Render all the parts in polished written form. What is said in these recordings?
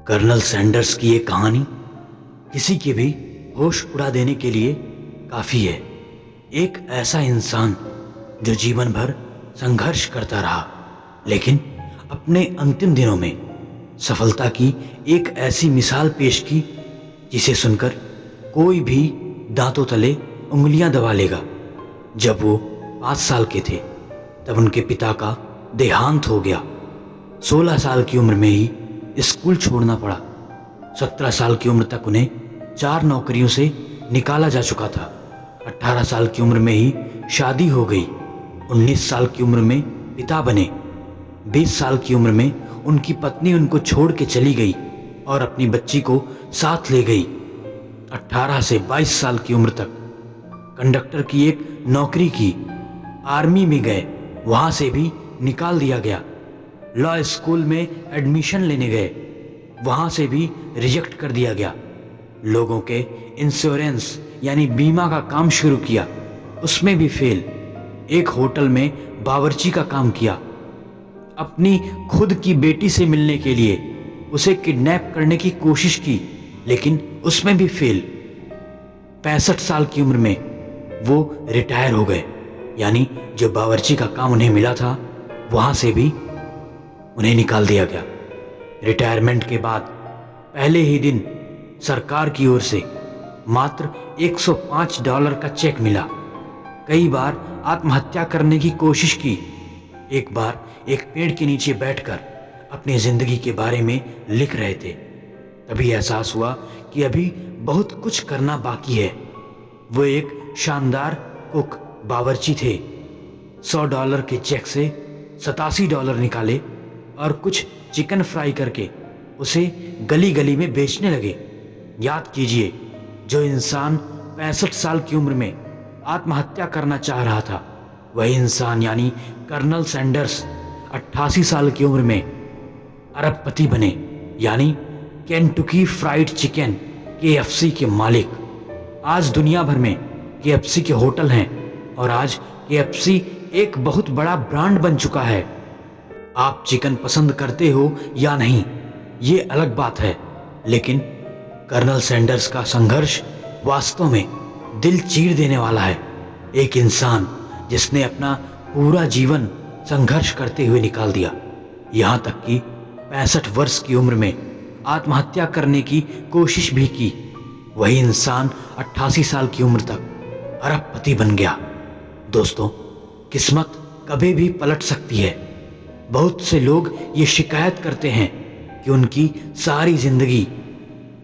Colonel Sanders की ये कहानी किसी के भी होश उड़ा देने के लिए काफ़ी है। एक ऐसा इंसान जो जीवन भर संघर्ष करता रहा, लेकिन अपने अंतिम दिनों में सफलता की एक ऐसी मिसाल पेश की जिसे सुनकर कोई भी दांतों तले उंगलियां दबा लेगा। जब वो 5 साल के थे तब उनके पिता का देहांत हो गया। 16 साल की उम्र में ही स्कूल छोड़ना पड़ा। 17 साल की उम्र तक उन्हें 4 नौकरियों से निकाला जा चुका था। 18 साल की उम्र में ही शादी हो गई। 19 साल की उम्र में पिता बने। 20 साल की उम्र में उनकी पत्नी उनको छोड़ के चली गई और अपनी बच्ची को साथ ले गई। 18 से 22 साल की उम्र तक कंडक्टर की एक नौकरी की। आर्मी में गए, वहां से भी निकाल दिया गया। लॉ स्कूल में एडमिशन लेने गए, वहां से भी रिजेक्ट कर दिया गया। लोगों के इंश्योरेंस यानी बीमा का काम शुरू किया, उसमें भी फेल। एक होटल में बावर्ची का काम किया। अपनी खुद की बेटी से मिलने के लिए उसे किडनैप करने की कोशिश की, लेकिन उसमें भी फेल। 65 साल की उम्र में वो रिटायर हो गए, यानी जो बावर्ची का काम उन्हें मिला था वहां से भी उन्हें निकाल दिया गया। रिटायरमेंट के बाद पहले ही दिन सरकार की ओर से मात्र $105 का चेक मिला। कई बार आत्महत्या करने की कोशिश की। एक बार एक पेड़ के नीचे बैठकर अपनी जिंदगी के बारे में लिख रहे थे। तभी एहसास हुआ कि अभी बहुत कुछ करना बाकी है। वो एक शानदार कुक बावर्ची थे। $100 के चेक से $87 निकाले और कुछ चिकन फ्राई करके उसे गली गली में बेचने लगे। याद कीजिए, जो इंसान 65 साल की उम्र में आत्महत्या करना चाह रहा था, वही इंसान यानी कर्नल सैंडर्स 88 साल की उम्र में अरबपति बने, यानी केंटुकी फ्राइड चिकन KFC के मालिक। आज दुनिया भर में KFC के होटल हैं और आज KFC एक बहुत बड़ा ब्रांड बन चुका है। आप चिकन पसंद करते हो या नहीं, ये अलग बात है, लेकिन कर्नल सैंडर्स का संघर्ष वास्तव में दिल चीर देने वाला है। एक इंसान जिसने अपना पूरा जीवन संघर्ष करते हुए निकाल दिया, यहाँ तक कि 65 वर्ष की उम्र में आत्महत्या करने की कोशिश भी की। वही इंसान 88 साल की उम्र तक अरबपति बन गया। दोस्तों, किस्मत कभी भी पलट सकती है। बहुत से लोग ये शिकायत करते हैं कि उनकी सारी जिंदगी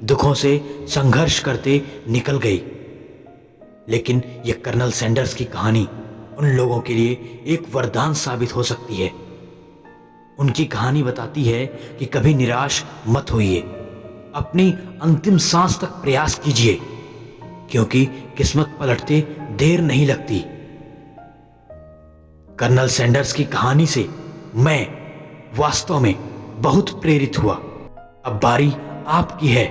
दुखों से संघर्ष करते निकल गई, लेकिन ये कर्नल सैंडर्स की कहानी उन लोगों के लिए एक वरदान साबित हो सकती है। उनकी कहानी बताती है कि कभी निराश मत होइए, अपनी अंतिम सांस तक प्रयास कीजिए, क्योंकि किस्मत पलटते देर नहीं लगती। कर्नल सैंडर्स की कहानी से मैं वास्तव में बहुत प्रेरित हुआ। अब बारी आपकी है